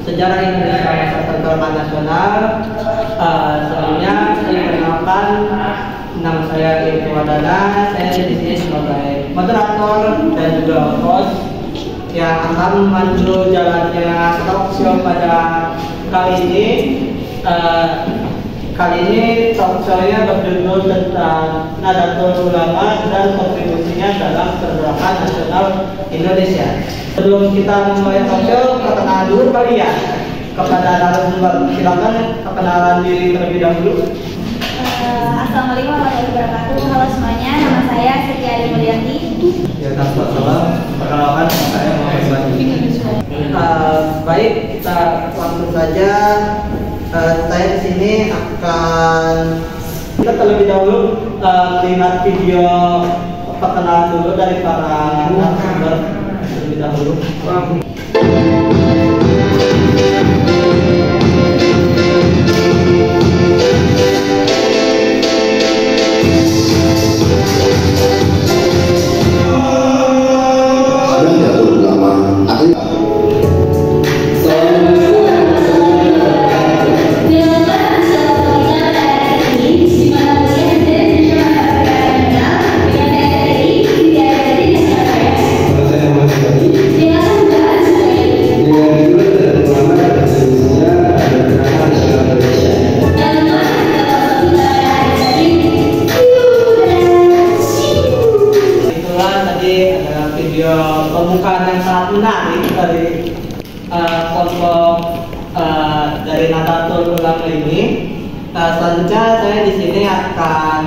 Sejarah Indonesia Masa Pergerakan Nasional. Sebelumnya saya perkenalkan, nama saya Ibnu Wadana. Saya di sini sebagai moderator dan juga host yang akan memandu jalannya talk show pada kali ini. Kali ini talk show-nya berjudul tentang Nahdlatul Ulama dan kontribusinya dalam pergerakan nasional Indonesia. Sebelum kita memulai talk show, perkenalan dulu kali ya kepada narasumber. Silakan perkenalan diri terlebih dahulu. Assalamualaikum warahmatullahi wabarakatuh. Halo semuanya, nama saya Siti Mulyanti. Ya, salam. Perkenalkan, saya Muhammad Bani. Baik, kita langsung saja. Saya di sini akan kita terlebih dahulu lihat video perkenalan dulu dari para narasumber terlebih dahulu. Pembukaan yang sangat menarik dari kelompok dari Nahdlatul Ulama ini. Selanjutnya saya di sini akan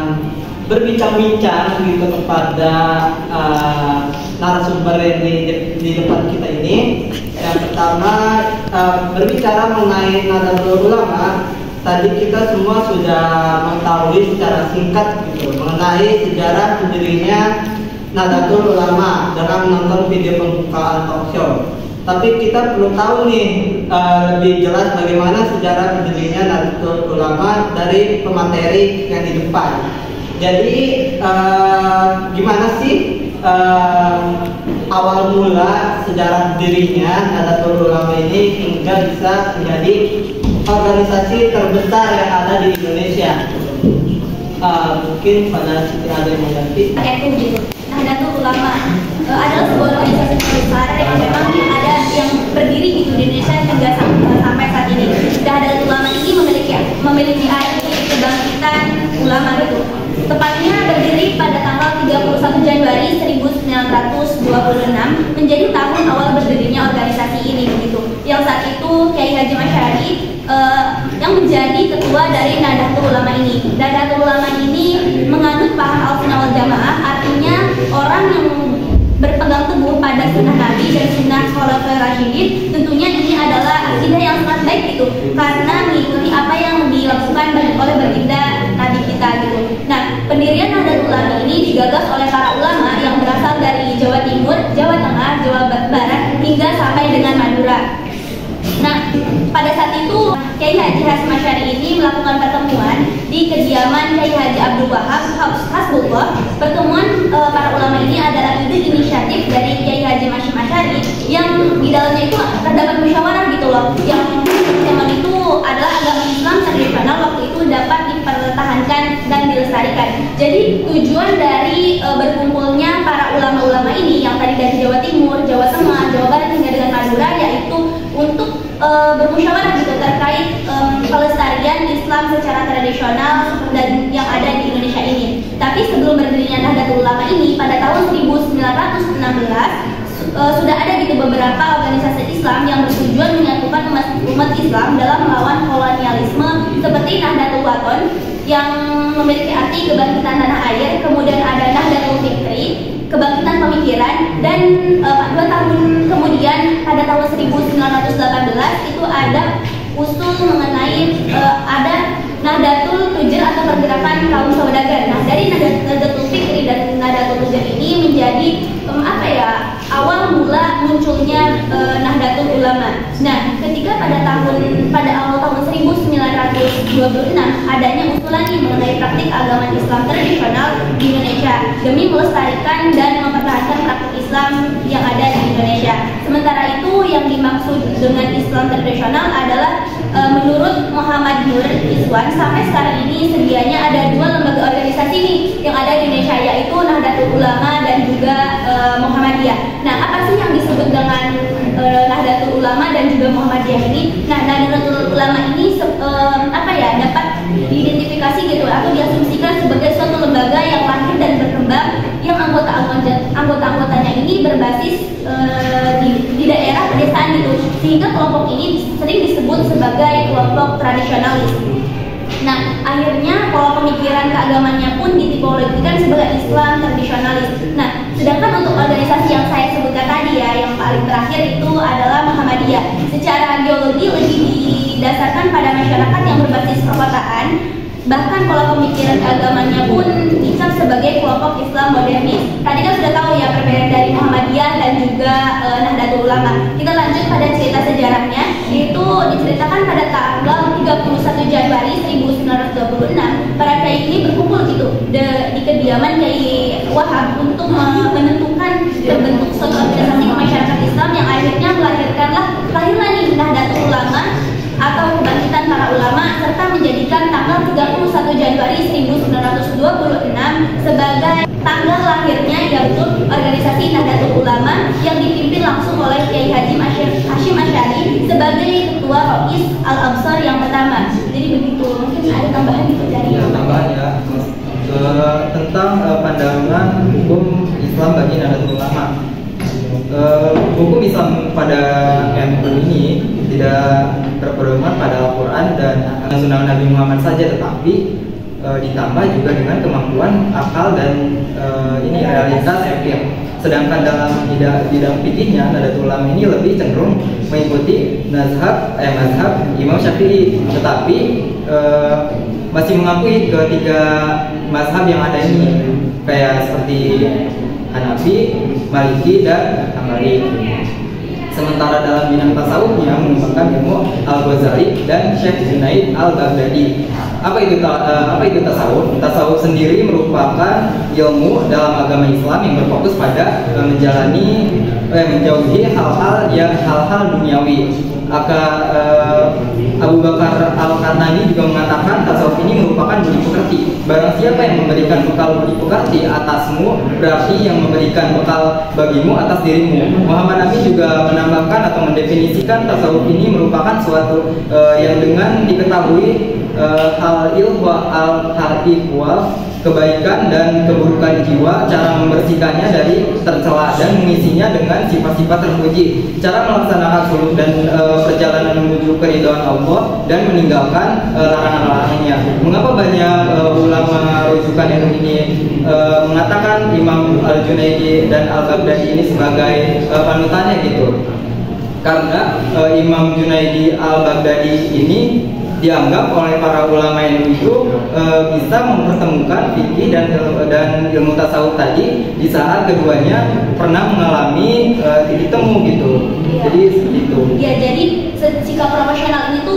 berbincang-bincang gitu kepada narasumber yang di depan kita ini. Yang pertama berbicara mengenai Nahdlatul Ulama. Tadi kita semua sudah mengetahui secara singkat gitu mengenai sejarah berdirinya Nahdlatul Ulama dalam menonton video pembukaan talk show. Tapi kita perlu tahu nih lebih jelas bagaimana sejarah berdirinya Nahdlatul Ulama dari pemateri yang di depan. Jadi gimana sih awal mula sejarah berdirinya Nahdlatul Ulama ini hingga bisa menjadi organisasi terbesar yang ada di Indonesia? Mungkin pada Siti ada yang mengganti. Nahdlatul Ulama adalah sebuah organisasi besar yang memang ada yang berdiri di Indonesia hingga sampai saat ini. Nahdlatul Ulama ini memiliki arti kebangkitan ulama gitu. Tepatnya berdiri pada tanggal 31 Januari 1926 menjadi tahun awal berdirinya organisasi ini begitu. Yang saat itu Kiai Haji Masyari yang menjadi ketua dari Nahdlatul Ulama ini. Nahdlatul Ulama ini menganut paham Ahlussunnah wal Jamaah, artinya orang yang berpegang teguh pada sunnah Nabi dan sunnah Khulafaur Rasyidin. Tentunya ini adalah akidah yang sangat baik gitu, karena mengikuti apa yang dilakukan oleh baginda Nabi kita gitu. Nah, pendirian Nahdlatul Ulama ini digagas oleh para ulama yang berasal dari Jawa Timur, Jawa Tengah, Jawa Barat hingga sampai dengan Madura. Nah, pada saat itu Kiai Haji Hasyim Asy'ari ini melakukan pertemuan di kediaman Kiai Haji Abdul Wahab Hasbullah. Pertemuan para ulama ini adalah ide inisiatif dari Kiai Haji Hasyim Asy'ari yang di dalamnya itu terdapat musyawarah gitu loh. Yang pertemuan itu adalah agama Islam tradisional waktu itu dapat dipertahankan dan dilestarikan. Jadi tujuan dari berkumpulnya para ulama-ulama ini yang tadi dari Jawa Timur, Jawa Tengah, Jawa Barat hingga dengan Madura yaitu untuk bermusyawarah gitu terkait pelestarian Islam secara tradisional dan yang ada di Indonesia ini. Tapi sebelum berdirinya Nahdlatul Ulama ini pada tahun 1916 sudah ada gitu beberapa organisasi Islam yang bertujuan menyatukan umat Islam dalam melawan kolonialisme seperti Nahdlatul Wathon yang memiliki arti kebangkitan tanah air, kemudian ada Nahdlatul Fikri, kebangkitan pemikiran, dan 2 tahun kemudian pada tahun 1918 itu ada usul mengenai ada Nahdlatul Tujur atau pergerakan kaum saudagar. Nah, dari Nahdlatul Fikri dan Nahdlatul Tujur ini menjadi awal mula munculnya Nahdlatul Ulama. Nah, ketika pada awal tahun 1926 adanya susulan nih mengenai praktik agama Islam tradisional di Indonesia demi melestarikan dan mempertahankan praktik Islam yang ada di Indonesia. Sementara itu yang dimaksud dengan Islam tradisional adalah menurut Muhammad Nur Iswan sampai sekarang ini sedianya ada 2 lembaga organisasi nih yang ada di Indonesia, yaitu Nahdlatul Ulama dan juga Muhammadiyah. Nah, apa sih yang disebut dengan Nahdlatul Ulama dan juga Muhammadiyah ini? Nah, Nahdlatul Ulama ini dapat diidentifikasi gitu atau diasumsikan sebagai suatu lembaga yang lahir dan berkembang yang anggota-anggotanya ini berbasis di daerah pedesaan gitu, sehingga kelompok ini sering disebut sebagai kelompok tradisionalis. Nah, akhirnya pola pemikiran keagamannya pun ditipologikan sebagai Islam tradisionalis. Nah, sedangkan untuk organisasi yang saya sebutkan tadi ya, yang paling terakhir itu adalah Muhammadiyah. Secara geologi lebih didasarkan pada masyarakat yang berbasis perkotaan. Bahkan pola pemikiran keagamannya pun dicap sebagai kelompok Islam modernis. Tadi kan sudah tahu ya perbedaan dari Muhammadiyah dan juga Nahdlatul Ulama. Kita lanjut pada cerita sejarahnya, yaitu diceritakan pada tanggal 31 Januari 1926 para kiai ini berkumpul gitu di kediaman Kiai Wahab untuk menentukan terbentuk suatu organisasi masyarakat Islam yang akhirnya lahirlah nih Nahdlatul Ulama atau kebangkitan para ulama, serta menjadikan tanggal 31 Januari 1926 sebagai tanggal lahirnya yaitu organisasi Nahdlatul Ulama yang dipimpin langsung oleh Kiai Haji Hashim Asy'ari sebagai ketua Rois Al-Absar yang pertama. Jadi begitu, mungkin ada tambahan gitu dari tambahan ya tentang pandangan hukum Islam bagi Nahdlatul Ulama. Hukum Islam pada MU ini tidak berpedoman pada Al-Quran dan Sunnah Nabi Muhammad saja, tetapi ditambah juga dengan kemampuan akal dan realitas fikih. Sedangkan dalam bidang fikihnya, Nahdlatul Ulama ini lebih cenderung mengikuti mazhab Imam Syafi'i, tetapi masih mengakui ketiga mazhab yang ada ini, kayak seperti Hanafi, Maliki, dan Hambali. Sementara dalam bidang tasawufnya mengembangkan ilmu Al-Ghazali dan Syekh Junaid Al-Baghdadi. Apa itu tasawuf? Tasawuf sendiri merupakan ilmu dalam agama Islam yang berfokus pada menjauhi hal-hal duniawi. Abu Bakar Al-Karnani juga mengatakan tasawuf ini merupakan budi pekerti. Barang siapa yang memberikan bekal budi pekerti atasmu, berarti yang memberikan bekal bagimu atas dirimu. Muhammad Nabi juga menambahkan atau mendefinisikan tasawuf ini merupakan suatu yang dengan diketahui kebaikan dan keburukan jiwa, cara membersihkannya dari tercela dan mengisinya dengan sifat-sifat terpuji, cara melaksanakan suluk dan perjalanan menuju keridhaan Allah dan meninggalkan larangan-larangannya. Mengapa banyak ulama rujukan ini mengatakan Imam Al-Junaidi dan Al-Baghdadi ini sebagai panutannya gitu? Karena Imam Junaidi Al-Baghdadi ini dianggap oleh para ulama itu bisa mempertemukan fikih dan ilmu tasawuf tadi di saat keduanya pernah mengalami titik temu gitu. Ya. Jadi seperti itu. Ya, jadi sikap profesional itu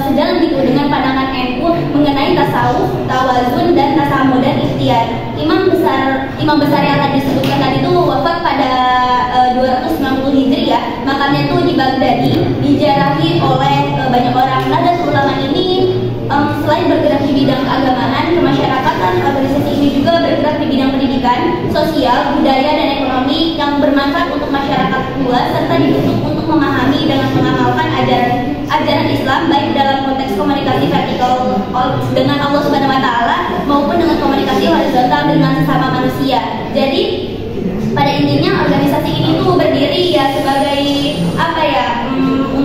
sejalan gitu dengan pandangan NU mengenai tasawuf, tawazun, dan tasamuh dan ikhtiar. Imam besar yang tadi disebutkan tadi itu wafat pada 290 Hijriah. Makamnya itu di Baghdadi, dijarahi oleh banyak orang. Nahdlatul Ulama ini selain bergerak di bidang keagamaan, kemasyarakatan, organisasi ini juga bergerak di bidang pendidikan, sosial, budaya, dan ekonomi yang bermanfaat untuk masyarakat luas serta dibentuk untuk memahami dan mengamalkan ajaran Islam baik dalam konteks komunikasi vertikal dengan Allah Subhanahu wa taala maupun dengan komunikasi horizontal dengan sesama manusia. Jadi pada intinya organisasi ini tuh berdiri ya sebagai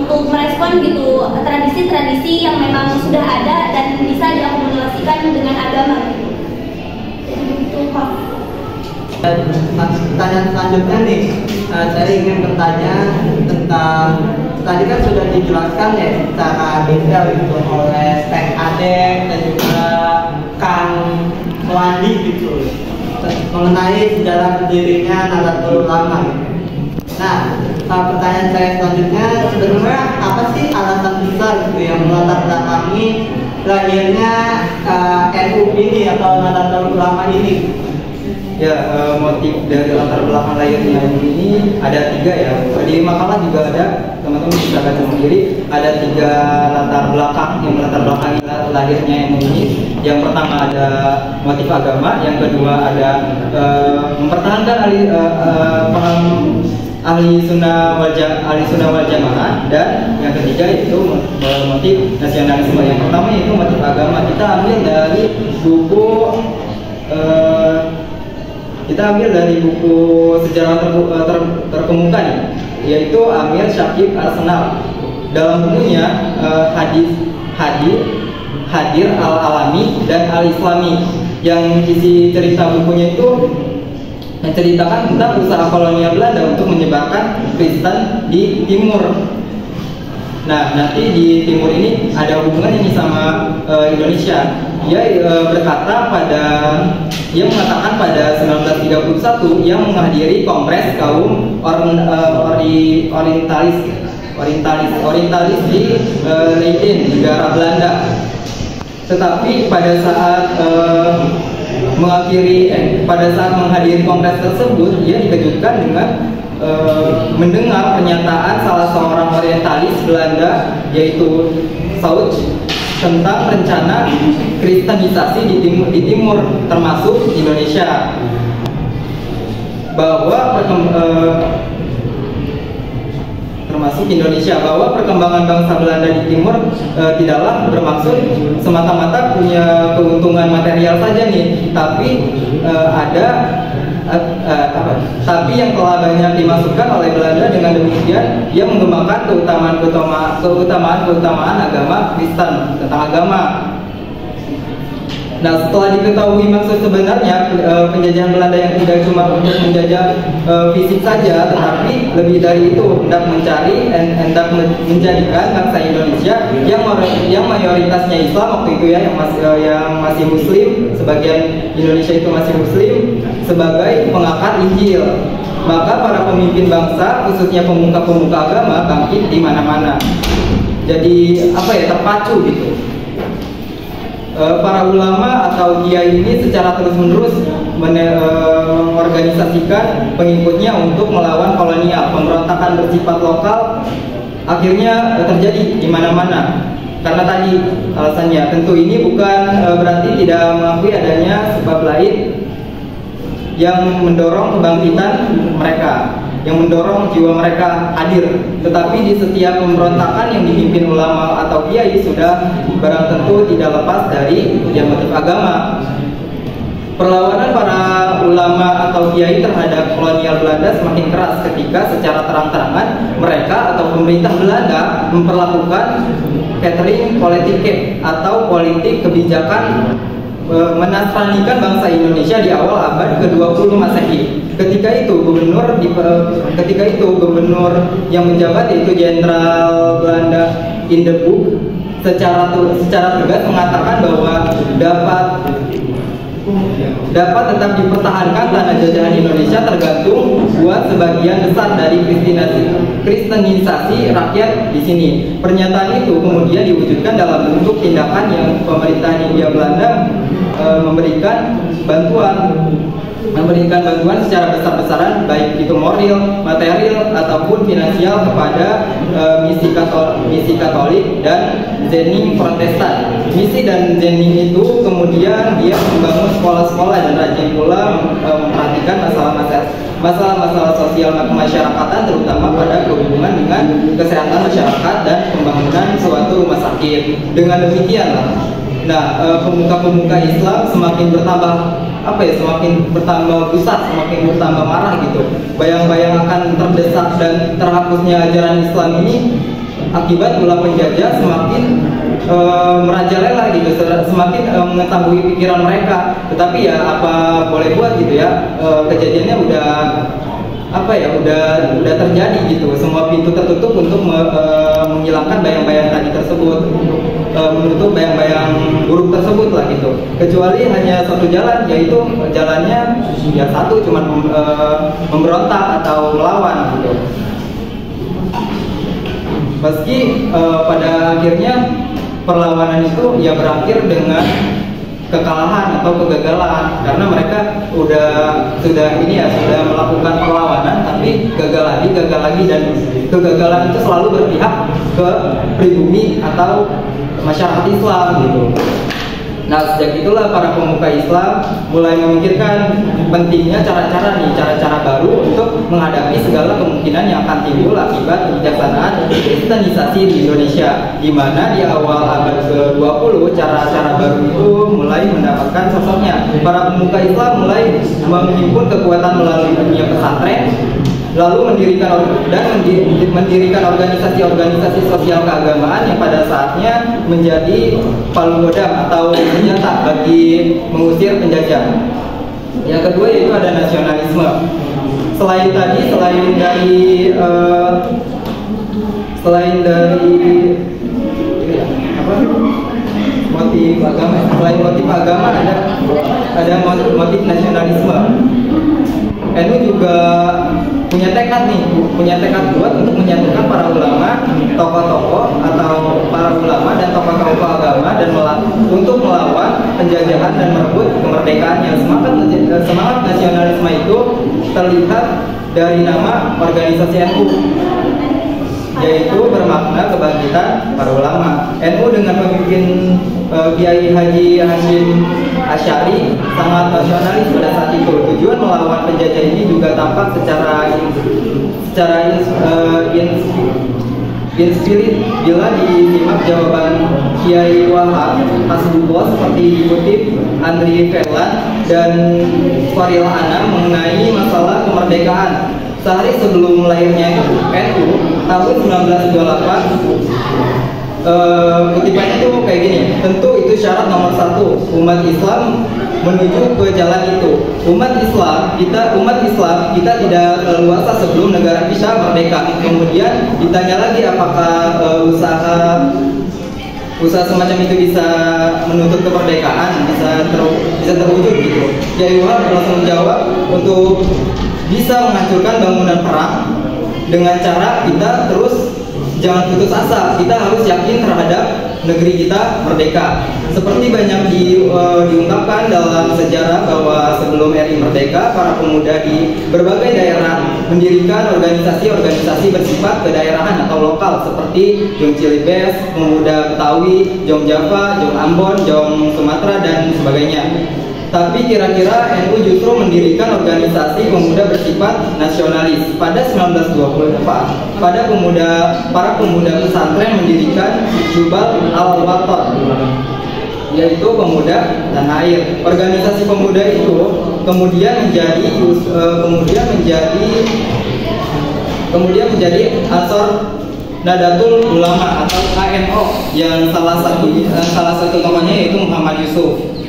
untuk merespon gitu tradisi-tradisi yang memang sudah ada dan bisa diakumulasikan dengan agama gitu. Jadi itu kok. Pertanyaan selanjutnya nih, saya ingin bertanya tentang tadi kan sudah dijelaskan ya secara detail gitu oleh Teh Adek dan juga Kang Wandi gitu mengenai sejarah berdirinya Nahdlatul Ulama. Nah, pertanyaan saya selanjutnya sebenarnya apa sih alasan besar gitu yang melatar belakangi lahirnya Nahdlatul Ulama ini? Ya, motif dari latar belakang lahirnya ini ada 3 ya. Di makalah juga ada, teman-teman bisa baca sendiri. Ada 3 latar belakang yang melatar belakangi lahirnya ini. Yang pertama ada motif agama, yang kedua ada mempertahankan paham ahli sunnah wal jamaah, dan yang ketiga itu motif nasionalisme. Yang pertama itu motif agama. Kita ambil dari buku sejarah terkemuka nih, yaitu Amir Syakib Al-Senal. Dalam bukunya Hadir Al-Alami dan Al-Islami, yang isi cerita bukunya itu menceritakan tentang usaha kolonial Belanda untuk menyebarkan Kristen di timur. Nah, nanti di timur ini ada hubungannya nih sama Indonesia. Dia mengatakan pada 1931 ia menghadiri kongres kaum orientalis di Leiden, negara Belanda. Tetapi pada saat menghadiri kongres tersebut, ia dikejutkan dengan mendengar pernyataan salah seorang orientalis Belanda, yaitu Sauch, tentang rencana kristenisasi di timur termasuk Indonesia, bahwa perkembangan bangsa Belanda di timur tidaklah bermaksud semata-mata punya keuntungan material saja nih, tapi tapi yang telah banyak dimasukkan oleh Belanda. Dengan demikian ia mengembangkan keutamaan agama Kristen, tentang agama. Nah, setelah diketahui maksud sebenarnya penjajahan Belanda yang tidak cuma untuk menjajah fisik saja, tetapi lebih dari itu hendak menjadikan bangsa Indonesia yang mayoritasnya Islam waktu itu ya, yang masih Muslim, sebagian Indonesia itu masih Muslim, sebagai pengakar Injil. Maka para pemimpin bangsa, khususnya pemuka-pemuka agama, bangkit di mana-mana. Jadi terpacu gitu. Para ulama atau kiai ini secara terus-menerus mengorganisasikan pengikutnya untuk melawan kolonial. Pemberontakan bersifat lokal akhirnya terjadi di mana-mana. Karena tadi alasannya, tentu ini bukan berarti tidak mengakui adanya sebab lain yang mendorong kebangkitan mereka, yang mendorong jiwa mereka hadir. Tetapi di setiap pemberontakan yang dipimpin ulama atau kiai sudah barang tentu tidak lepas dari motif agama. Perlawanan para ulama atau kiai terhadap kolonial Belanda semakin keras ketika secara terang-terangan mereka atau pemerintah Belanda memperlakukan catering politik atau politik kebijakan menasranikan bangsa Indonesia di awal abad ke-20 Masehi. Ketika itu gubernur yang menjabat, yaitu Jenderal Belanda Hindenburg, secara tegas mengatakan bahwa dapat tetap dipertahankan tanah jajahan Indonesia tergantung buat sebagian besar dari kristenisasi rakyat di sini. Pernyataan itu kemudian diwujudkan dalam bentuk tindakan yang pemerintah Hindia Belanda memberikan bantuan secara besar-besaran, baik itu moral, material ataupun finansial kepada misi Katolik dan Zening Protestan. Misi dan Zening itu kemudian dia membangun sekolah-sekolah dan rajin pula memperhatikan masalah-masalah sosial kemasyarakatan, terutama pada berhubungan dengan kesehatan masyarakat dan pembangunan suatu rumah sakit. Dengan demikian, pemuka-pemuka Islam semakin bertambah besar, semakin bertambah marah gitu. Bayang-bayang akan terdesak dan terhapusnya ajaran Islam ini akibat ulah penjajah semakin merajalela gitu, semakin mengetahui pikiran mereka. Tetapi ya apa boleh buat gitu ya, kejadiannya udah terjadi gitu. Semua pintu tertutup untuk menghilangkan bayang-bayang tadi tersebut, menutup bayang-bayang buruk tersebut lah gitu. Kecuali hanya satu jalan, yaitu jalannya ya satu, cuma memberontak atau melawan gitu. Meski pada akhirnya perlawanan itu ya berakhir dengan kekalahan atau kegagalan, karena mereka sudah melakukan perlawanan tapi gagal lagi dan kegagalan itu selalu berpihak ke pribumi atau masyarakat Islam gitu. Nah, sejak itulah para pemuka Islam mulai memikirkan pentingnya cara-cara baru untuk menghadapi segala kemungkinan yang akan timbul akibat kebijaksanaan kristenisasi di Indonesia, di mana di awal abad ke-20 cara-cara baru itu mulai mendapatkan sosoknya. Para pemuka Islam mulai menghimpun kekuatan melalui dunia pesantren, lalu mendirikan organisasi-organisasi sosial keagamaan yang pada saatnya menjadi palu godam atau senjata bagi mengusir penjajah. Yang kedua yaitu ada nasionalisme. Selain motif agama ada motif nasionalisme. NU juga punya tekad kuat untuk menyatukan para ulama, tokoh-tokoh atau para ulama dan tokoh-tokoh agama dan untuk melawan penjajahan dan merebut kemerdekaannya. Semangat nasionalisme itu terlihat dari nama organisasi NU, yaitu bermakna kebangkitan para ulama. NU dengan pemimpin Kiai Haji Hashim Asy'ari sangat nasionalis pada saat itu. Tujuan melawan penjajah ini juga tampak secara inspirit bila disimak jawaban Kiai Wahab Hasbullah seperti dikutip Andri Verlan dan Faril Anam mengenai masalah kemerdekaan. Sehari sebelum lahirnya NU tahun 1928, kutipannya itu kayak gini: tentu itu syarat nomor 1 umat Islam menuju ke jalan itu. Umat Islam kita tidak leluasa sebelum negara kita merdeka. Kemudian ditanya lagi apakah usaha semacam itu bisa menuntut kemerdekaan, bisa terwujud gitu. Jadi Wahab langsung menjawab, untuk bisa menghancurkan bangunan perang dengan cara kita terus jangan putus asa. Kita harus yakin terhadap negeri kita merdeka. Seperti banyak diungkapkan dalam sejarah bahwa sebelum RI merdeka, para pemuda di berbagai daerah mendirikan organisasi-organisasi bersifat kedaerahan atau lokal seperti Jom Cilibes, Pemuda Betawi, Jom Java, Jom Ambon, Jom Sumatera dan sebagainya. Tapi kira-kira NU justru mendirikan organisasi pemuda bersifat nasionalis. Pada 1924, para pemuda pesantren mendirikan Jubal Al-Waton, yaitu pemuda tanah air. Organisasi pemuda itu kemudian menjadi Ansor Nadatul Ulama atau ANO, yang salah satu tokohnya yaitu Muhammad Yusuf.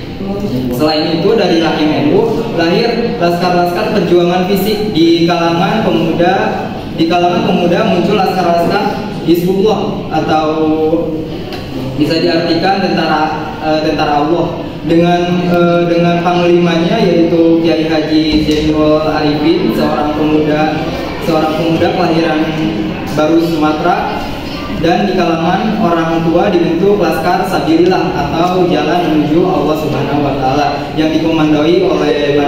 Selain itu, dari rahim NU lahir laskar-laskar perjuangan fisik. Di kalangan pemuda muncul laskar-laskar Hizbullah atau bisa diartikan tentara Allah, dengan panglimanya yaitu Kiai Haji Zainul Arifin, seorang pemuda kelahiran Baru Sumatera. Dan di kalangan orang tua dibentuk Laskar Sabilillah atau Jalan Menuju Allah Subhanahu wa Ta'ala, yang dikomandoi oleh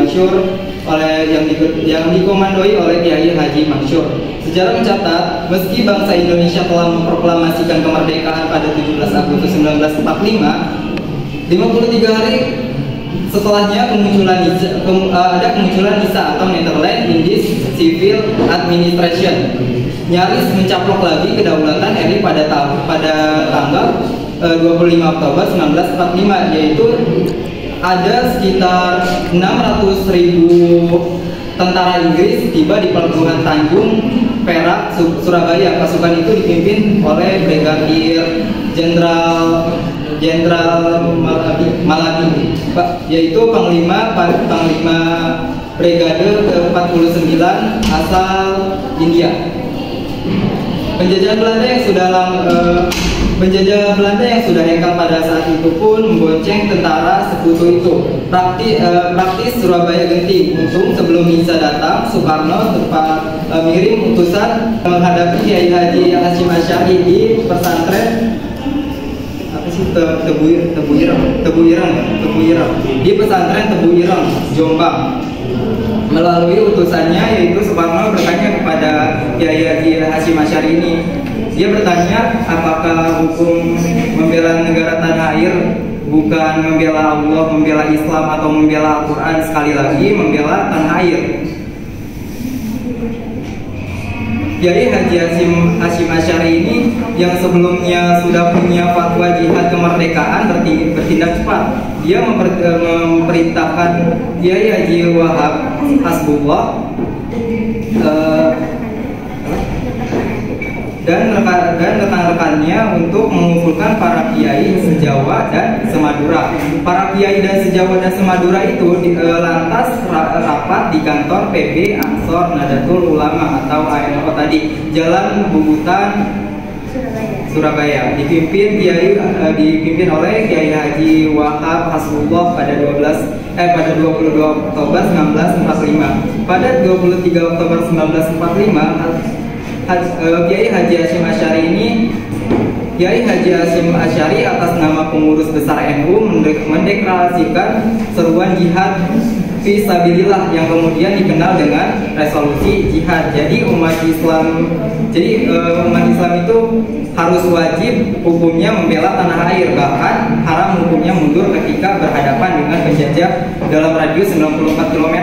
Kiai Haji Mansur. Sejarah mencatat, meski bangsa Indonesia telah memproklamasikan kemerdekaan pada 17 Agustus 1945, 53 hari setelahnya ada kemunculan NISA atau Netherlands Indies Civil Administration, nyaris mencaplok lagi kedaulatan RI pada tanggal 25 Oktober 1945, yaitu ada sekitar 600.000 tentara Inggris tiba di pelabuhan Tanjung Perak, Surabaya. Pasukan itu dipimpin oleh Brigadir Jenderal Maladi, yaitu Panglima Brigade ke-49 asal India. Penjajah Belanda yang sudah hengkang pada saat itu pun membonceng tentara sekutu itu. Praktis Surabaya genting. Untung sebelum Nisa datang, Soekarno sempat mengirim utusan menghadapi Kiai Haji Hashim Asy'ari di pesantren Tebu Ireng di pesantren Tebu Ireng, Jombang. Melalui utusannya yaitu Suparno bertanya kepada Kiai Haji Hasyim Asy'ari ini. Dia bertanya apakah hukum membela negara tanah air bukan membela Allah, membela Islam atau membela Al-Quran, sekali lagi membela tanah air. Kiai Haji Hasyim Asy'ari ini yang sebelumnya sudah punya fatwa jihad kemerdekaan bertindak cepat. Dia memerintahkan Kiai Haji Wahab Hasbullah dan rekan-rekannya untuk mengumpulkan para kiai se-Jawa dan se-Madura. Para kiai dan se-Jawa dan se-Madura itu lantas rapat di kantor PB Ansor Nadatul Ulama atau ANU tadi, Jalan Bubutan, Surabaya, dipimpin oleh Kiai Haji Wahab Hasbullah pada 22 Oktober 1945. Pada 23 Oktober 1945 Kiai Haji Hasyim Asy'ari ini Kiai Haji Hasyim Asy'ari atas nama pengurus besar NU mendeklarasikan seruan jihad fisabilillah yang kemudian dikenal dengan resolusi jihad. Jadi umat Islam itu harus wajib hukumnya membela tanah air, bahkan haram hukumnya mundur ketika berhadapan dengan penjajah dalam radius 94 km.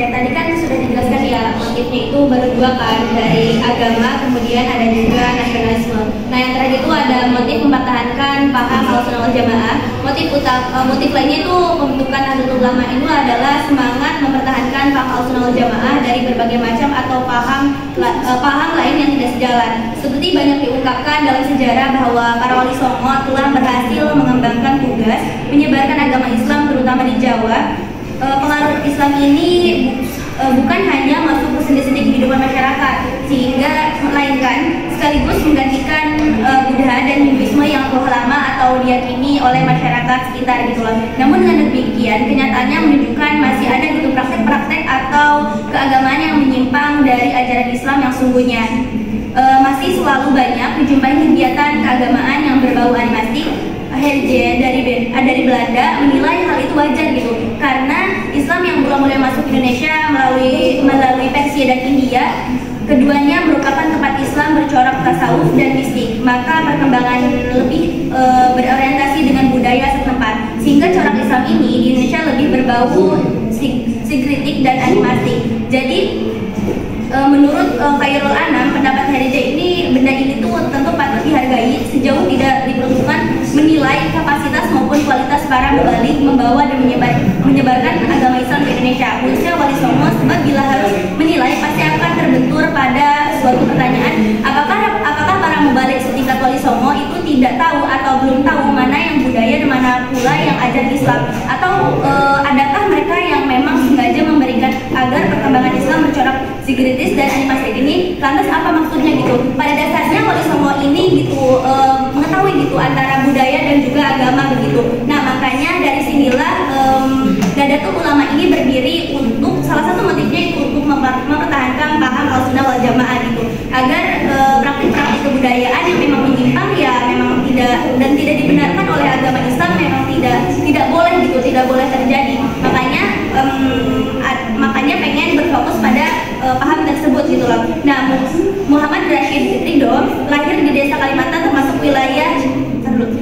Tadi kan sudah dijelaskan ya, motifnya itu baru dua kan, dari agama kemudian ada juga nasionalisme. Nah yang terakhir itu ada motif mempertahankan paham Ahlussunnah wal Jamaah. Motif lainnya itu pembentukan Nahdlatul Ulama itu adalah semangat mempertahankan paham Ahlussunnah wal Jamaah dari berbagai macam atau paham lain yang tidak sejalan. Seperti banyak diungkapkan dalam sejarah bahwa para wali songo telah berhasil mengembangkan tugas menyebarkan agama Islam terutama di Jawa. Pengaruh Islam ini bukan hanya masuk ke sendi-sendi kehidupan masyarakat, sehingga melainkan sekaligus menggantikan Buddha dan Hinduisme yang telah lama atau diyakini oleh masyarakat sekitar gitu loh. Namun dengan demikian kenyataannya menunjukkan masih ada gitu praktek-praktek atau keagamaan yang menyimpang dari ajaran Islam yang sungguhnya. Masih selalu banyak dijumpai kegiatan keagamaan yang berbau animasi. Herje dari Belanda menilai hal itu wajar gitu, karena Islam yang mulai masuk ke Indonesia melalui Persia dan India, keduanya merupakan tempat Islam bercorak tasawuf dan mistik, maka perkembangan lebih berorientasi dengan budaya setempat, sehingga corak Islam ini di Indonesia lebih berbau sinkretik dan animasi. Jadi menurut Khairul Anam, pendapat Herje ini, benda ini tuh tentu patut dihargai sejauh tidak diperlukan menilai kapasitas maupun kualitas para mubalik membawa dan menyebarkan agama Islam di Indonesia, khususnya wali songo, sebab bila harus menilai pasti akan terbentur pada suatu pertanyaan, apakah para mubalik setingkat wali songo itu tidak tahu atau belum tahu mana yang budaya dan mana pula yang ajaran Islam, atau adakah mereka yang memang sengaja memberikan agar perkembangan Islam bercorak sinkretis dan animasi ini, lantas apa maksudnya gitu? Pada dasarnya wali songo ini gitu mengetahui gitu antara budaya dan juga agama begitu. Nah makanya dari sinilah Nahdlatul Ulama ini berdiri untuk salah satu motifnya itu untuk mempertahankan paham Ahlussunnah wal Jamaah gitu, agar praktik-praktik kebudayaan yang memang menyimpang ya memang tidak dibenarkan oleh agama Islam memang tidak boleh gitu, tidak boleh terjadi. Makanya pengen berfokus pada paham tersebut gitu loh. Nah, Muhammad Rashid Ridho lahir di desa Kalimantan termasuk wilayah.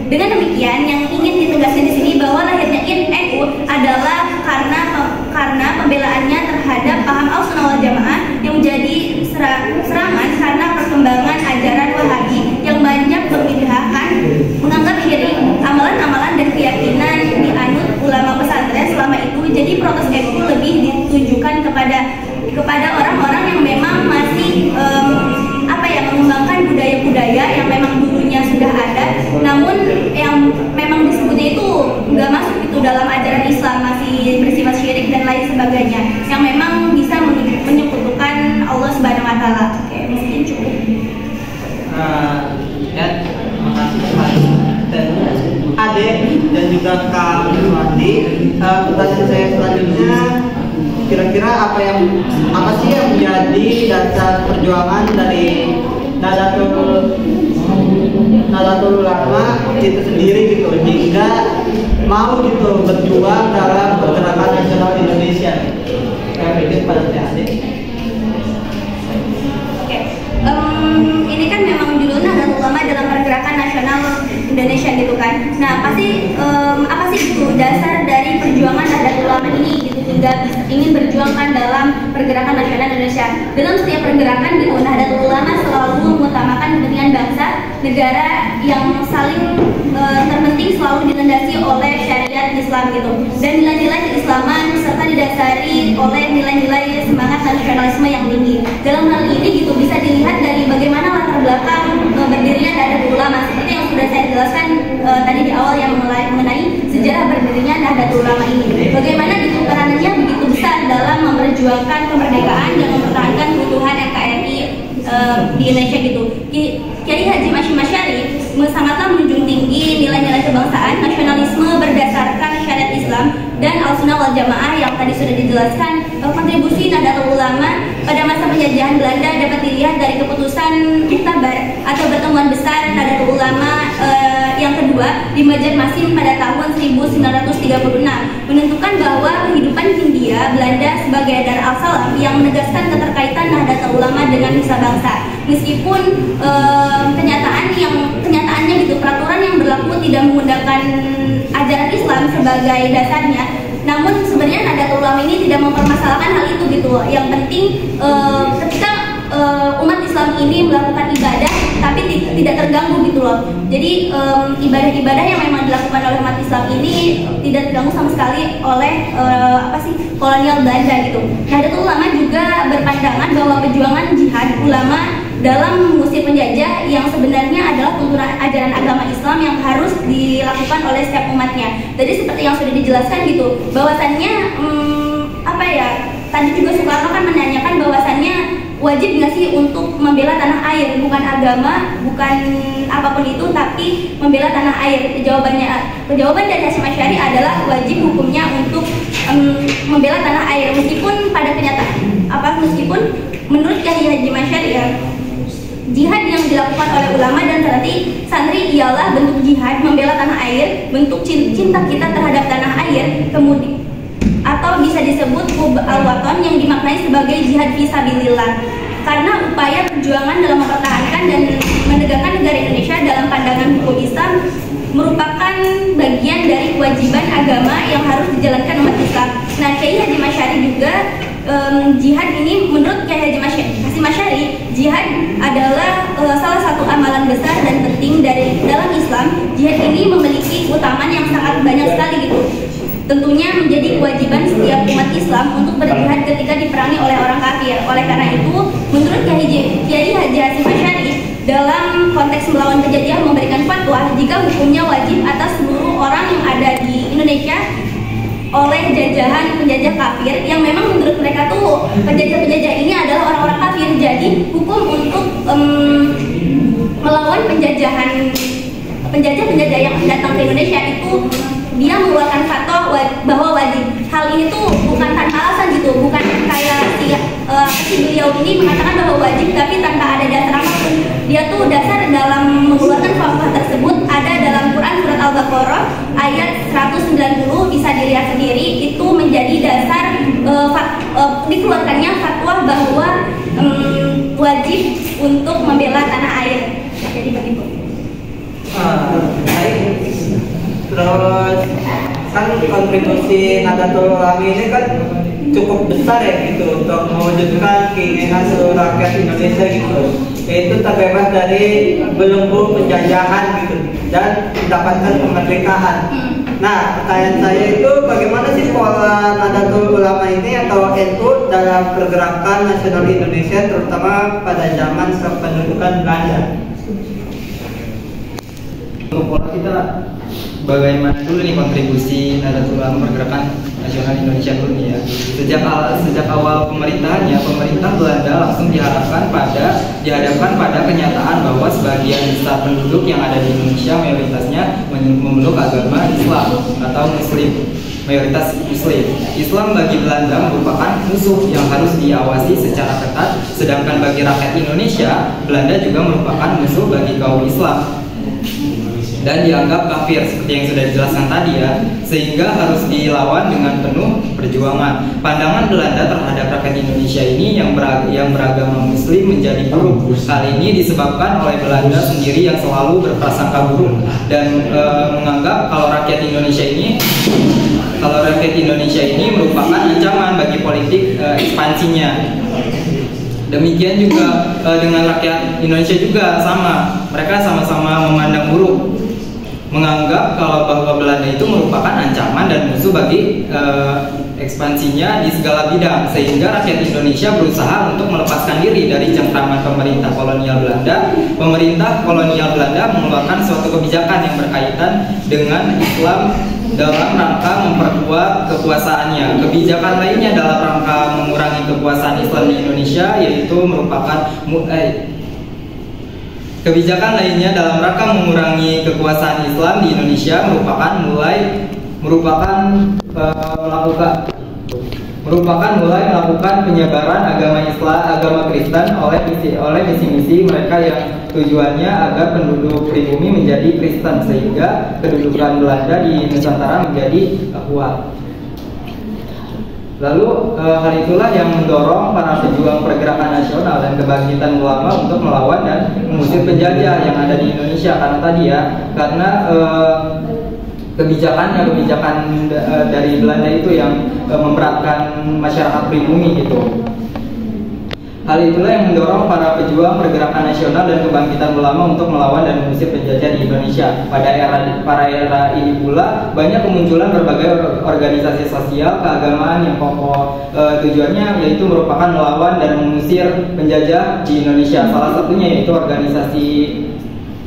Dengan demikian yang ingin ditegaskan di sini bahwa lahirnya NU adalah karena pembelaannya terhadap paham Ahlussunnah wal Jamaah yang menjadi serangan karena perkembangan ajaran Wahabi yang banyak membid'ahkan, menganggap syirik, amalan-amalan dan keyakinan dianut ulama pesantren selama itu. Jadi protes NU lebih ditujukan kepada orang-orang yang memang masih mengembangkan budaya-budaya yang memang dulunya sudah ada, namun yang memang disebutnya itu nggak masuk itu dalam ajaran Islam, masih bersifat syirik dan lain sebagainya, yang memang bisa menyekutukan Allah Subhanahu Wa Taala. Oke, mungkin cukup. Terima kasih dan Ade dan juga Kak Wati. Pertanyaan saya selanjutnya, kira-kira apa sih yang menjadi dasar perjuangan dari Nahdlatul Ulama itu sendiri gitu, hingga mau gitu berjuang dalam pergerakan nasional Indonesia. Saya pikir pada adik. Ini kan memang judulnya Nahdlatul Ulama dalam pergerakan nasional Indonesia gitu kan. Nah, pasti apa sih itu dasar dari perjuangan Nahdlatul Ulama ini gitu, hingga ingin berjuangkan dalam pergerakan nasional Indonesia. Dalam setiap pergerakan gitu, Nahdlatul Ulama selalu mengutamakan kepentingan bangsa, negara yang saling terpenting selalu dilandasi oleh syariat Islam gitu, dan nilai-nilai keislaman serta didasari oleh nilai-nilai semangat nasionalisme yang tinggi. Dalam hal ini gitu bisa dilihat dari bagaimana latar belakang berdirinya Nahdlatul Ulama, seperti yang sudah saya jelaskan tadi di awal yang mengenai sejarah berdirinya Nahdlatul Ulama ini. Bagaimana gitu peranannya begitu besar dalam memperjuangkan kemerdekaan dan mempertahankan keutuhan NKRI di Indonesia gitu. Kiai Haji Hashim Asy'ari sangatlah menjunjung tinggi nilai-nilai kebangsaan, nasionalisme berdasarkan syariat Islam dan Al-Sunnah wal Jamaah yang tadi sudah dijelaskan. Kontribusi Nahdlatul Ulama pada masa penjajahan Belanda dapat dilihat dari keputusan Muktabar atau pertemuan besar Nahdlatul Ulama yang kedua di Banjarmasin pada tahun 1936, menentukan bahwa kehidupan Hindia Belanda sebagai Dar al-Salam yang menegaskan keterkaitan Nahdlatul Ulama dengan nusa bangsa. Meskipun kenyataannya gitu, peraturan yang berlaku tidak menggunakan ajaran Islam sebagai dasarnya, namun sebenarnya Nahdlatul Ulama ini tidak mempermasalahkan hal itu gitu loh. Yang penting ketika umat Islam ini melakukan ibadah tapi tidak terganggu gitu loh. Jadi ibadah-ibadah yang memang dilakukan oleh umat Islam ini tidak terganggu sama sekali oleh kolonial Belanda gitu. Nahdlatul Ulama juga berpandangan bahwa perjuangan jihad ulama dalam mengusir penjajah yang sebenarnya adalah tuntunan ajaran agama Islam yang harus dilakukan oleh setiap umatnya. Jadi seperti yang sudah dijelaskan gitu, bahwasannya tadi juga Soekarno kan menanyakan bahwasannya wajib nggak sih untuk membela tanah air, bukan agama, bukan apapun itu, tapi membela tanah air. Jawaban dari Hashim Asy'ari adalah wajib hukumnya untuk membela tanah air, meskipun meskipun menurut Kiai Haji Asy'ari ya, jihad yang dilakukan oleh ulama dan santri ialah bentuk jihad membela tanah air, bentuk cinta kita terhadap tanah air, kemudian atau bisa disebut hub al-waton yang dimaknai sebagai jihad fisabilillah, karena upaya perjuangan dalam mempertahankan dan menegakkan negara Indonesia dalam pandangan hukum Islam merupakan bagian dari kewajiban agama yang harus dijalankan umat Islam. Nah, Kiai Haji Asy'ari juga jihad ini menurut Kiai Haji Hashim Asy'ari, jihad adalah salah satu amalan besar dan penting dalam Islam. Jihad ini memiliki keutamaan yang sangat banyak sekali gitu. Tentunya menjadi kewajiban setiap umat Islam untuk berjihad ketika diperangi oleh orang kafir. Oleh karena itu, menurut Kiai Haji Hashim Asy'ari, dalam konteks melawan penjajah memberikan fatwa jika hukumnya wajib atas seluruh orang yang ada di Indonesia oleh jajahan penjajah kafir, yang memang menurut mereka tuh penjajah-penjajah ini adalah orang-orang kafir. Jadi hukum untuk melawan penjajah yang datang ke Indonesia itu dia mengeluarkan fatwa bahwa wajib. Hal ini tuh bukan tanpa alasan gitu, bukan kayak si beliau ini mengatakan bahwa wajib tapi tanpa ada dasar apapun. Dia tuh dasar dalam mengeluarkan fatwa tersebut ada dalam Quran surat Al-Baqarah ayat 190, bisa dilihat sendiri. Itu menjadi dasar dikeluarkannya fatwa bahwa wajib untuk membela tanah air. Jadi begitu. Terus kan kontribusi Nahdlatul Ulama ini kan cukup besar ya gitu untuk mewujudkan keinginan seluruh rakyat Indonesia gitu, yaitu terbebas dari belenggu penjajahan gitu dan mendapatkan kemerdekaan. Nah, pertanyaan saya itu bagaimana sih pola Nahdlatul Ulama ini atau NU dalam pergerakan nasional Indonesia terutama pada zaman kependudukan Belanda? Pola kita bagaimana dulu nih kontribusi Nahdlatul Ulama pergerakan nasional Indonesia dulu nih ya. Sejak awal pemerintahannya, pemerintah Belanda langsung dihadapkan pada kenyataan bahwa sebagian besar penduduk yang ada di Indonesia mayoritasnya memeluk agama Islam atau Muslim. mayoritas Muslim. Islam bagi Belanda merupakan musuh yang harus diawasi secara ketat, sedangkan bagi rakyat Indonesia, Belanda juga merupakan musuh bagi kaum Islam dan dianggap kafir seperti yang sudah dijelaskan tadi ya, sehingga harus dilawan dengan penuh perjuangan. Pandangan Belanda terhadap rakyat Indonesia ini yang beragama Muslim menjadi buruk. Hal ini disebabkan oleh Belanda sendiri yang selalu berprasangka buruk dan menganggap kalau rakyat Indonesia ini merupakan ancaman bagi politik ekspansinya. Demikian juga dengan rakyat Indonesia juga sama, mereka sama-sama memandang buruk, menganggap kalau bahwa Belanda itu merupakan ancaman dan musuh bagi ekspansinya di segala bidang, sehingga rakyat Indonesia berusaha untuk melepaskan diri dari cengkraman pemerintah kolonial Belanda. Pemerintah kolonial Belanda mengeluarkan suatu kebijakan yang berkaitan dengan Islam dalam rangka memperkuat kekuasaannya. Kebijakan lainnya dalam rangka mengurangi kekuasaan Islam di Indonesia yaitu merupakan kebijakan lainnya dalam rangka mengurangi kekuasaan Islam di Indonesia merupakan mulai melakukan penyebaran agama Kristen oleh misi-misi mereka yang tujuannya agar penduduk pribumi menjadi Kristen, sehingga kedudukan Belanda di Nusantara menjadi kuat. Lalu hal itulah yang mendorong para pejuang pergerakan nasional dan kebangkitan ulama untuk melawan dan mengusir penjajah yang ada di Indonesia. Karena kebijakan dari Belanda itu yang memberatkan masyarakat pribumi gitu. Hal itulah yang mendorong para pejuang pergerakan nasional dan kebangkitan ulama untuk melawan dan mengusir penjajah di Indonesia. Pada era ini pula banyak kemunculan berbagai organisasi sosial keagamaan yang pokok tujuannya yaitu merupakan melawan dan mengusir penjajah di Indonesia. Salah satunya yaitu organisasi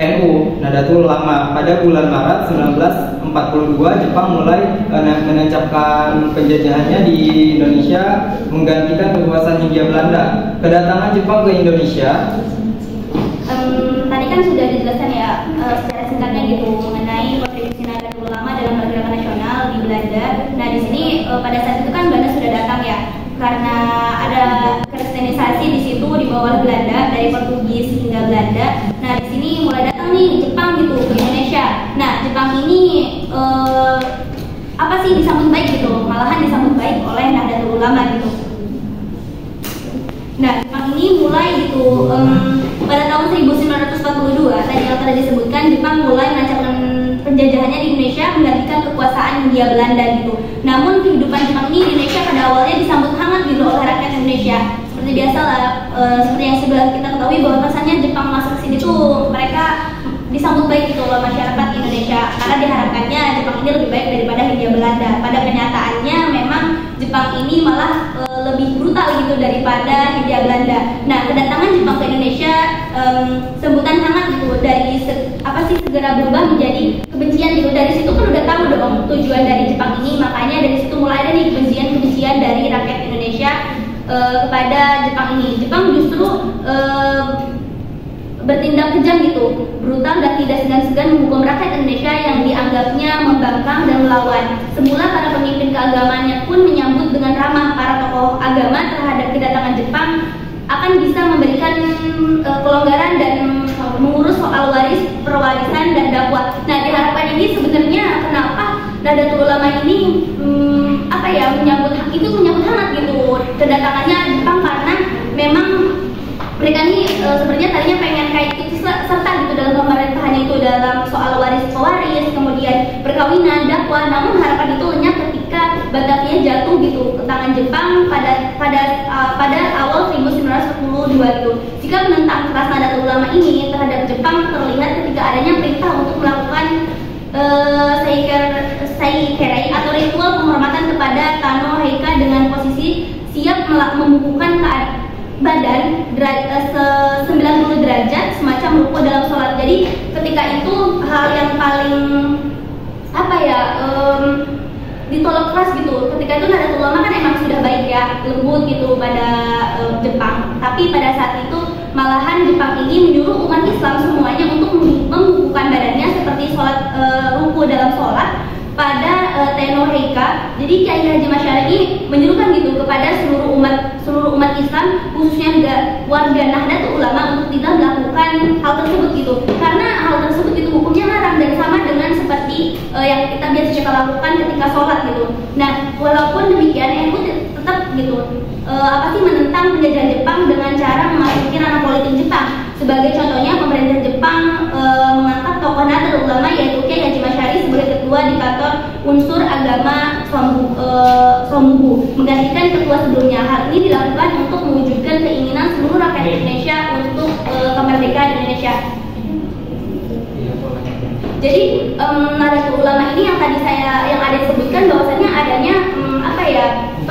NU Nahdlatul Ulama. Pada bulan Maret 1942 Jepang mulai menancapkan penjajahannya di Indonesia, menggantikan kekuasaan Hindia Belanda. Kedatangan Jepang ke Indonesia, tadi kan sudah dijelaskan ya secara singkatnya gitu mengenai kontribusi Nahdlatul Ulama dalam pergerakan nasional di Belanda. Nah di sini pada saat itu kan Belanda sudah datang ya, karena ada kristenisasi di situ di bawah Belanda dari Portugis hingga Belanda. Nah di sini mulai datang nih Jepang gitu ke Indonesia. Nah Jepang ini disambut baik gitu, malahan disambut baik oleh Nahdlatul Ulama gitu. Nah Jepang ini mulai gitu pada tahun 1942 tadi yang telah disebutkan, Jepang mulai menancapkan penjajahannya di Indonesia, menggantikan kekuasaan Hindia Belanda gitu. Namun kehidupan Jepang ini di Indonesia pada awalnya disambut hangat gitu oleh rakyat Indonesia. Seperti biasa lah, seperti yang sudah kita ketahui bahwa rasanya Jepang masuk ke sini tuh mereka disambut baik gitu oleh masyarakat Indonesia, karena diharapkannya Jepang ini lebih baik daripada Hindia Belanda. Pada kenyataannya memang Jepang ini malah lebih brutal gitu daripada Hindia Belanda. Nah kedatangan Jepang ke Indonesia sambutan hangat gitu dari segera berubah menjadi kebencian gitu. Dari situ kan udah tahu dong tujuan dari Jepang ini, makanya dari situ mulai ada nih kebencian dari rakyat Indonesia kepada Jepang ini. Jepang justru bertindak kejam gitu, brutal dan tidak segan-segan menghukum rakyat Indonesia yang dianggapnya membangkang dan melawan. Semula para pemimpin keagamaannya pun menyambut dengan ramah. Para tokoh agama terhadap kedatangan Jepang akan bisa memberikan kelonggaran dan mengurus soal perwarisan dan dakwah. Nah diharapkan ini sebenarnya kenapa Nahdlatul Ulama ini menyambut hangat gitu kedatangannya Jepang, karena memang mereka ini sebenarnya tadinya pengen kayak ikut serta gitu dalam pemerintahannya itu, dalam soal pewaris, kemudian perkawinan, dakwah. Namun harapan itu lenyap ketika Batavia jatuh gitu ke tangan Jepang pada awal 1942 gitu. Sikap menentang keras Nahdlatul Ulama ini terhadap Jepang terlihat ketika adanya perintah untuk melakukan Seikerei atau ritual penghormatan kepada Tano Heika dengan posisi siap membukukan badan 90 derajat semacam ruku dalam sholat. Jadi ketika itu hal yang paling ditolak keras gitu. Ketika itu Nahdlatul Ulama kan emang sudah baik ya, lembut gitu pada Jepang. Tapi pada saat itu malahan Jepang ini menyuruh umat Islam semuanya untuk membukukan badannya seperti sholat ruku dalam sholat pada Teno Heika Jadi Kiai Haji Masyari ini menyerukan gitu kepada seluruh umat Islam, khususnya juga warga Nahdlatul Ulama untuk tidak melakukan hal tersebut gitu. Karena hal tersebut itu hukumnya larang dan sama dengan seperti yang kita biasa kita lakukan ketika sholat gitu. Nah, walaupun demikian, NU tetap gitu menentang penjajahan Jepang dengan cara memasuki ranah politik Jepang. Sebagai contohnya, pemerintah Jepang mengangkat tokoh Nahdlatul Ulama yaitu Kiai Haji Masyari sebagai ketua di kantor unsur agama Somubu, menggantikan ketua sebelumnya. Hal ini dilakukan untuk mewujudkan keinginan seluruh rakyat Indonesia untuk kemerdekaan Indonesia. Jadi Nahdlatul Ulama ini yang tadi yang ada sebutkan bahwasanya adanya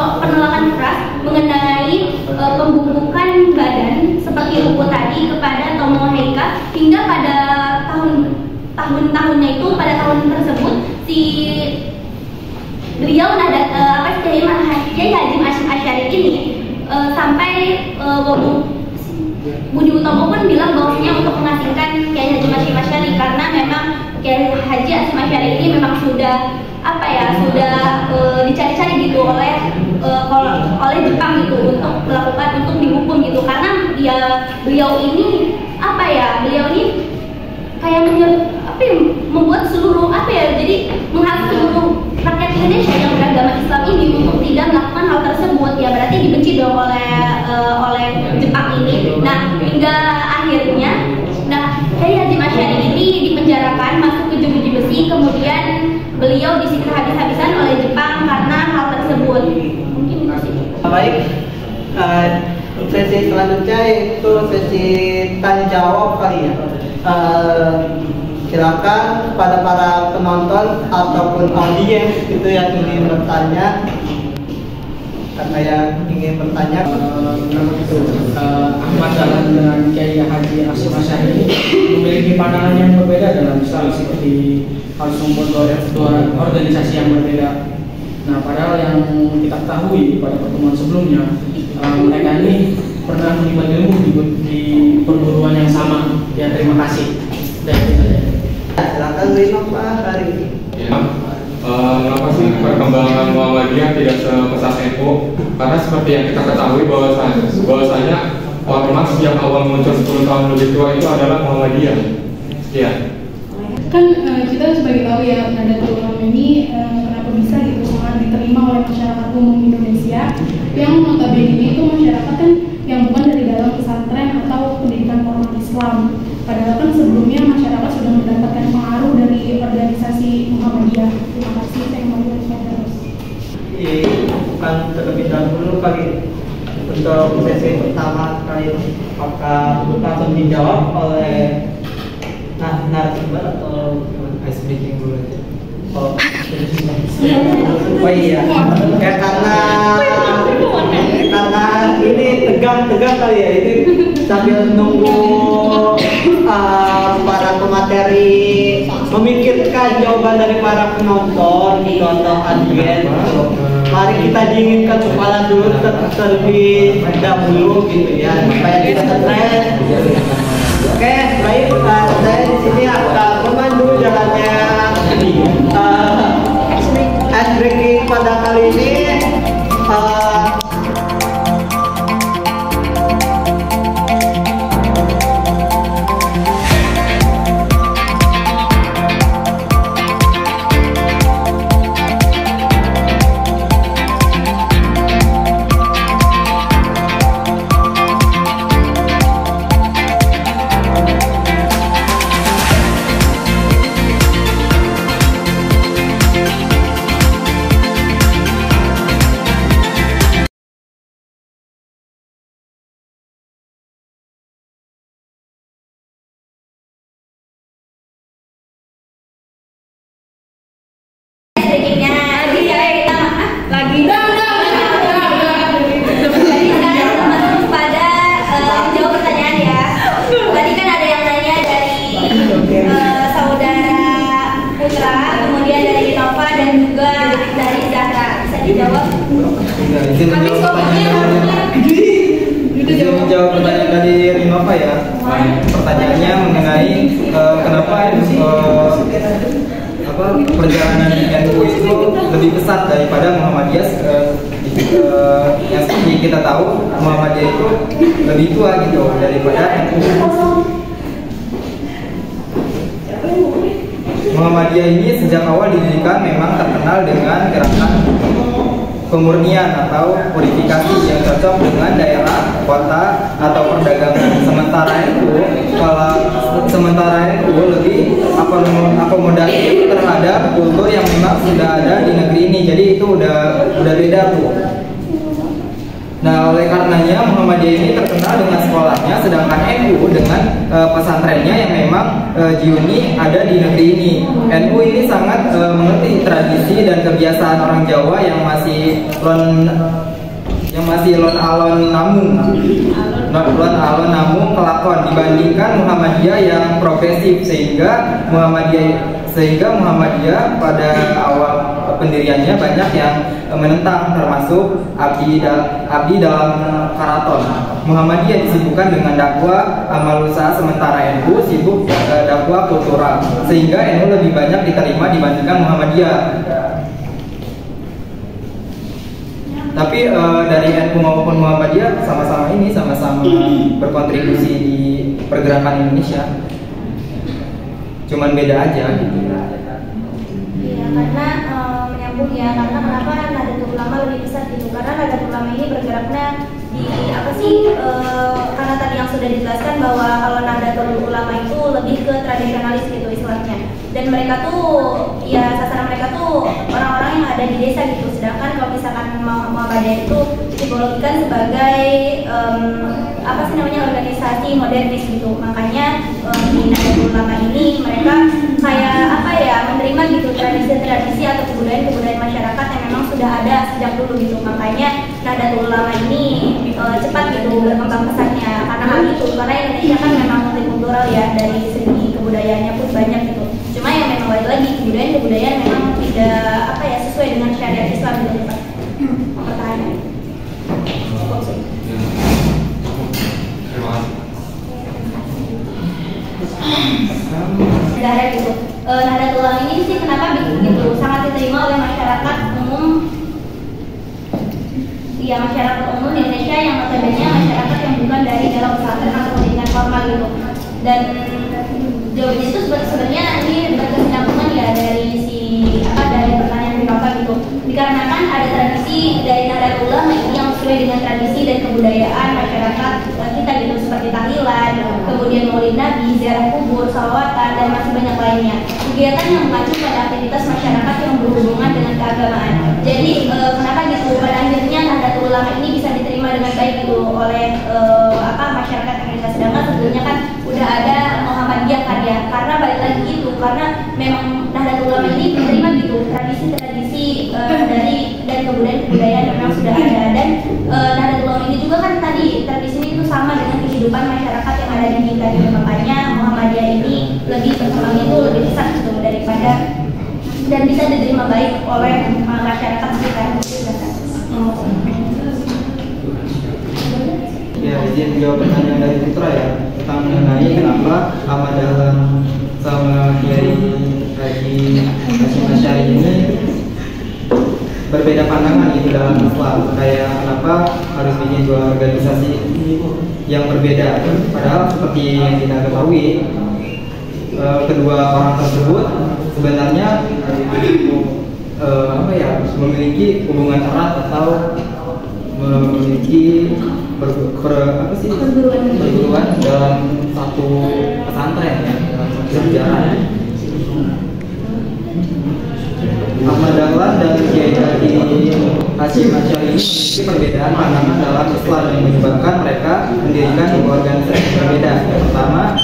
penolakan keras mengenai pembungkukan badan seperti buku tadi kepada Tomo Heika, hingga pada tahun-tahunnya itu, pada tahun tersebut beliau Kiai Haji Masyari ini sampai Budi Utomo pun bilang bahwasanya untuk mengasingkan Kiai Haji Masyari karena memang Kiai Haji Masyari ini memang sudah dicari-cari gitu oleh Jepang gitu untuk dihukum gitu, karena beliau ini kayak membuat seluruh jadi menghalang seluruh rakyat Indonesia yang beragama Islam ini untuk tidak melakukan hal tersebut. Ya berarti dibenci dong oleh Jepang ini. Nah, hingga akhirnya Kiai Haji Masyari ini dipenjarakan, masuk ke jeruji besi, kemudian beliau disiksa habis-habisan oleh Jepang karena hal tersebut. Mungkin itu sih. Baik, sesi selanjutnya itu sesi tanya jawab kali ya. Silakan kepada para penonton ataupun audiens itu yang ingin bertanya. Ahmad Dahlan dengan Kiai Haji Masyari ini memiliki pandangan yang berbeda dalam Islam, seperti hal sumber dua organisasi yang berbeda. Nah, padahal yang kita ketahui pada pertemuan sebelumnya, mereka ini pernah menimba ilmu di perguruan yang sama. Ya, terima kasih. Dan itu saja. Silakan Rino Pak hari ini. Kenapa sih perkembangan Muhammadiyah tidak sepesat NU? Karena seperti yang kita ketahui bahwasanya ormas yang awal muncul 10 tahun lebih tua itu adalah Muhammadiyah. Iya. Kan kita sebagai tahu ya, Nahdlatul Ulama ini kenapa bisa gitu sangat diterima oleh masyarakat umum Indonesia, yang notabene itu masyarakat kan yang bukan dari dalam pesantren atau pendidikan formal Islam. Padahal kan sebelumnya masyarakat sudah mendapatkan pengaruh dari organisasi Muhammadiyah. Terima kasih, saya mau terus. Bukan terlebih dahulu kali untuk sesi pertama kali ini, apakah langsung dijawab oleh narasumber atau ice breaking dulu aja. Oh iya, ya karena ini tegang kali ya, ini sambil nunggu para pemateri memikirkan jawaban dari para penonton atau audiens. Mari kita dinginkan kepala dulu terlebih dahulu gitu ya, supaya tidak stres. Oke, baik, saya di sini akan memandu jalannya ice breaking pada kali ini. Menjawab pertanyaan dari Rinova ya. Pertanyaannya mengenai kenapa perjalanan NU itu lebih pesat daripada Muhammadiyah. Yang seperti kita tahu Muhammadiyah itu lebih tua gitu daripada NU. Muhammadiyah ini sejak awal didirikan memang terkenal dengan gerakan pemurnian atau purifikasi yang cocok dengan daerah, kota, atau perdagangan. Sementara itu lebih akomodatif terhadap kultur yang memang sudah ada di negeri ini. Jadi itu udah beda tuh. Nah, oleh karenanya Muhammadiyah ini terkenal dengan sekolahnya, sedangkan NU dengan pesantrennya yang memang jiuni ada di negeri ini. NU ini sangat mengerti tradisi dan kebiasaan orang Jawa yang masih lon alon namung kelakon dibandingkan Muhammadiyah yang progresif, sehingga Muhammadiyah pada awal pendiriannya banyak yang menentang, termasuk abdi dalam karaton. Muhammadiyah disibukkan dengan dakwah amal usaha, sementara NU sibuk dakwah kultural, sehingga NU lebih banyak diterima dibandingkan Muhammadiyah. Tapi dari NU maupun Muhammadiyah sama-sama berkontribusi di pergerakan Indonesia. Cuman beda aja gitu. Iya, karena menyambung ya, karena kenapa Nahdlatul Ulama lebih besar gitu? Karena Nahdlatul Ulama ini bergeraknya di karena tadi yang sudah dijelaskan bahwa kalau Nahdlatul Ulama itu lebih ke tradisionalis gitu istilahnya. Dan mereka tuh ya sasaran mereka tuh orang-orang yang ada di desa gitu. Sedangkan kalau misalkan Muhammadiyah itu dipologikan sebagai organisasi modernis gitu. Makanya di Nahdlatul Ulama ini mereka kayak menerima gitu tradisi-tradisi atau kebudayaan masyarakat yang memang sudah ada sejak dulu gitu. Makanya Nahdlatul Ulama ini cepat gitu berkembang pesatnya karena hal itu, karena Indonesia kan memang multikultural ya, dari segi kebudayaannya pun banyak gitu. Cuma yang memang balik lagi kebudayaan memang tidak sesuai dengan syariat Islam gitu Pak. Pertanyaan. Sebenarnya gitu. Nahdlatul Ulama ini sih kenapa gitu sangat diterima oleh masyarakat umum. Ya, masyarakat umum di Indonesia yang notabene masyarakat yang bukan dari dalam pesantren atau pendidikan formal gitu. Dan jawabannya itu sebenarnya nanti berkesinambungan ya dari pertanyaan Bapak gitu. Dikarenakan ada tradisi dari Nahdlatul Ulama ini yang sesuai dengan tradisi dan kebudayaan masyarakat kita gitu, seperti tahlilan, kemudian maulid nabi, ziarah kubur, sholawatan, dan masih banyak lainnya. Kegiatan yang mengacu pada aktivitas masyarakat yang berhubungan dengan keagamaan. Jadi kenapa gitu pada akhirnya Nahdlatul Ulama ini bisa diterima dengan baik gitu oleh masyarakat Indonesia, sedangkan sebelumnya kan udah ada Muhammadiyah kan ya. Karena balik lagi itu karena memang Nahdlatul Ulama ini menerima gitu tradisi-tradisi dan kebudayaan yang memang sudah ada. Dan Nahdlatul Ulama ini juga kan tadi tradisi ini itu sama dengan kehidupan masyarakat yang ada di kita gitu. Makanya Muhammadiyah ini lebih berkembang itu lebih besar gitu daripada dan bisa diterima baik oleh masyarakat sekitar. Ya, izin jawab pertanyaan dari Putra ya tentang mengenai kenapa Ahmad Dahlan sama Kiai Haji Hasyim Asy'ari ini berbeda pandangan gitu dalam Islam. Kayak kenapa harus bikin dua organisasi yang berbeda? Padahal seperti yang kita ketahui, kedua orang tersebut sebenarnya memiliki hubungan erat atau memiliki perguruan dalam satu pesantren ya, dalam satu sejarah. Ahmad Dahlan dan Kiai Haji Hasyim Asy'ari ini memiliki perbedaan pandangan dalam Islam yang menyebabkan mereka mendirikan dua organisasi berbeda. Yang pertama,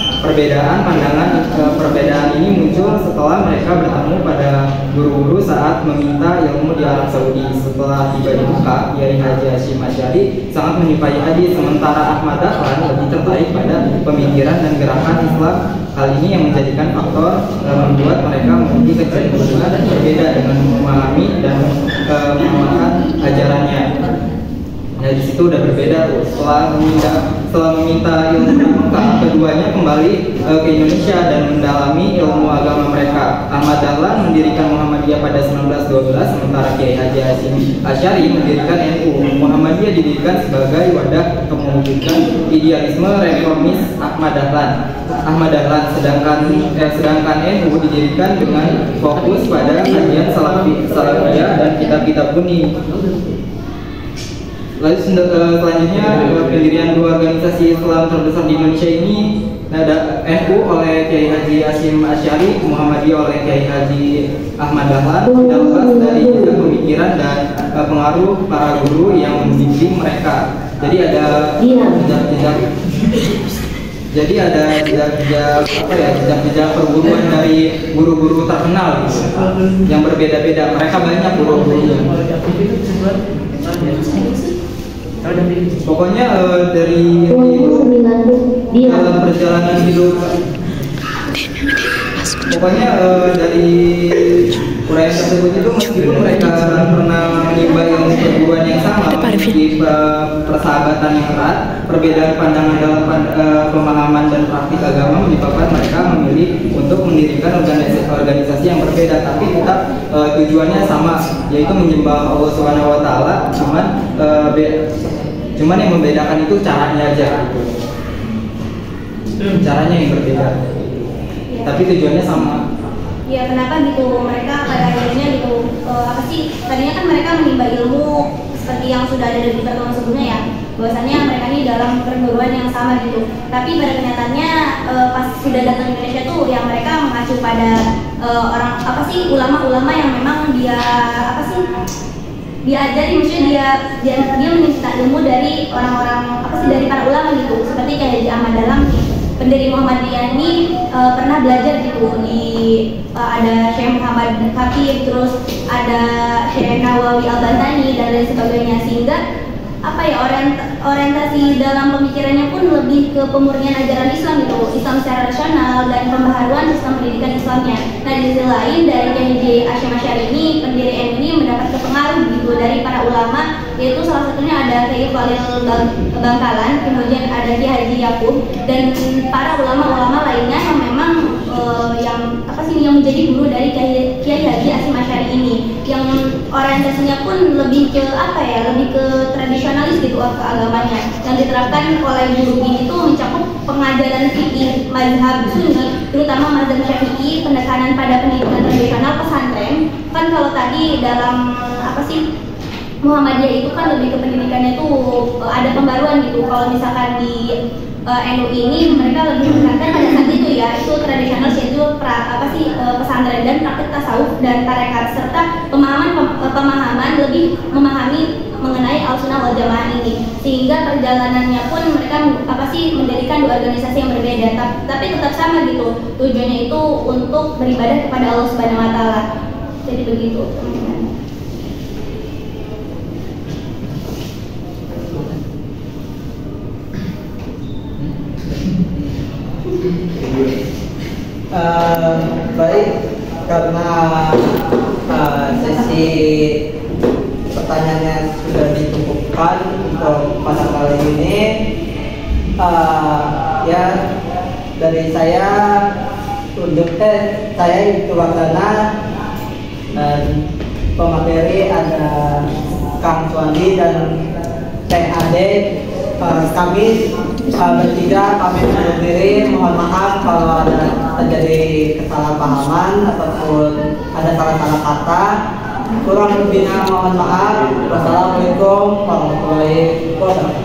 perbedaan ini muncul setelah mereka bertemu pada guru-guru saat meminta ilmu di Arab Saudi. Setelah tiba di Mekah, Kiai Haji Hasyim Asy'ari sangat menyukai hadis, sementara Ahmad Dahlan lebih tertarik pada pemikiran dan gerakan Islam. Hal ini yang menjadikan faktor membuat mereka memiliki kecenderungan dan berbeda dengan memahami dan mengamalkan ajarannya. Nah, di situ udah berbeda tuh. Setelah meminta ilmu di Mekah, keduanya kembali ke Indonesia dan mendalami ilmu agama mereka. Ahmad Dahlan mendirikan Muhammadiyah pada 1912, sementara Kiai Haji Hasyim Asy'ari mendirikan NU. Muhammadiyah didirikan sebagai wadah untuk mewujudkan idealisme reformis Ahmad Dahlan, sedangkan NU didirikan dengan fokus pada kajian salafiyah dan kitab-kitab kuning. Lalu selanjutnya pendirian dua organisasi Islam terbesar di Indonesia ini ada NU oleh Kiai Haji Hasyim Asy'ari, Muhammadiyah oleh Kiai Haji Ahmad Dahlan. Tidak lepas dari juga pemikiran dan pengaruh para guru yang membimbing mereka. Jadi ada jejak perguruan dari guru-guru terkenal gitu, yang berbeda-beda. Mereka banyak guru-gurunya. Pokoknya dari dalam perjalanan hidup, pokoknya dari uraian tersebut itu, meskipun mereka pernah menimba ilmu perguruan yang sama, memiliki persahabatan yang erat, perbedaan pandangan dalam pemahaman dan praktik agama menyebabkan mereka memilih untuk mendirikan organisasi yang berbeda, tapi tetap tujuannya sama, yaitu menyembah Allah Subhanahu Wa Taala. Cuman yang membedakan itu caranya aja, caranya yang berbeda, tapi tujuannya sama. Ya, kenapa gitu mereka pada akhirnya gitu apa sih, tadinya kan mereka menimba ilmu seperti yang sudah ada di pertemuan sebelumnya ya, bahwasannya mereka ini dalam perguruan yang sama gitu, tapi pada kenyataannya pas sudah datang ke Indonesia tuh yang mereka mengacu pada orang apa sih, ulama-ulama yang memang dia apa sih, diajari, maksudnya dia meminta ilmu dari orang-orang apa sih, dari para ulama gitu, seperti kayak Haji Ahmad Dahlan, pendiri Muhammadiyah ini pernah belajar gitu di ada Syekh Muhammad Khatib, terus ada Syekh Nawawi Al-Bantani dan lain sebagainya, sehingga apa ya, orientasi dalam pemikirannya pun lebih ke pemurnian ajaran Islam gitu, Islam secara rasional dan pembaharuan sistem pendidikan Islamnya. Nah, di sisi lain dari Kiai Haji Hasyim Asy'ari ini, pendiri NU ini mendapat pengaruh gitu dari para ulama, yaitu salah satunya ada Kiai Khalil Bangkalan, kemudian ada Kiai Haji Yakub dan para ulama-ulama lainnya yang memang yang apa sih, yang menjadi guru dari Kiai Haji Hasyim Asy'ari ini, yang orientasinya pun lebih ke apa ya, lebih ke tradisionalis gitu keagamannya, yang diterapkan oleh guru ini itu mencakup pengajaran fikih mazhab Sunni, terutama mazhab Syafi'i, penekanan pada pendidikan tradisional pesantren. Kan kalau tadi dalam apa sih, Muhammadiyah itu kan lebih ke pendidikannya itu ada pembaruan gitu. Kalau misalkan di NU ini mereka lebih menekankan pada saat itu ya, itu tradisional, yaitu pesantren dan praktik tasawuf dan tarekat, serta pemahaman lebih memahami mengenai Ahlussunnah wal Jamaah ini, sehingga perjalanannya pun mereka mendirikan dua organisasi yang berbeda, tapi tetap sama gitu, tujuannya itu untuk beribadah kepada Allah Subhanahu Wa Taala. Jadi begitu, teman-teman. Baik, karena sesi pertanyaannya sudah dicukupkan untuk pada kali ini, ya dari saya saya itu Wardana, dan pemateri ada Kang Suwandi dan Teh Ade. Kami bertiga pamit undur diri, mohon maaf kalau ada terjadi kesalahpahaman ataupun ada salah-salah kata. Kurang lebihnya mohon maaf. Wassalamualaikum warahmatullahi wabarakatuh.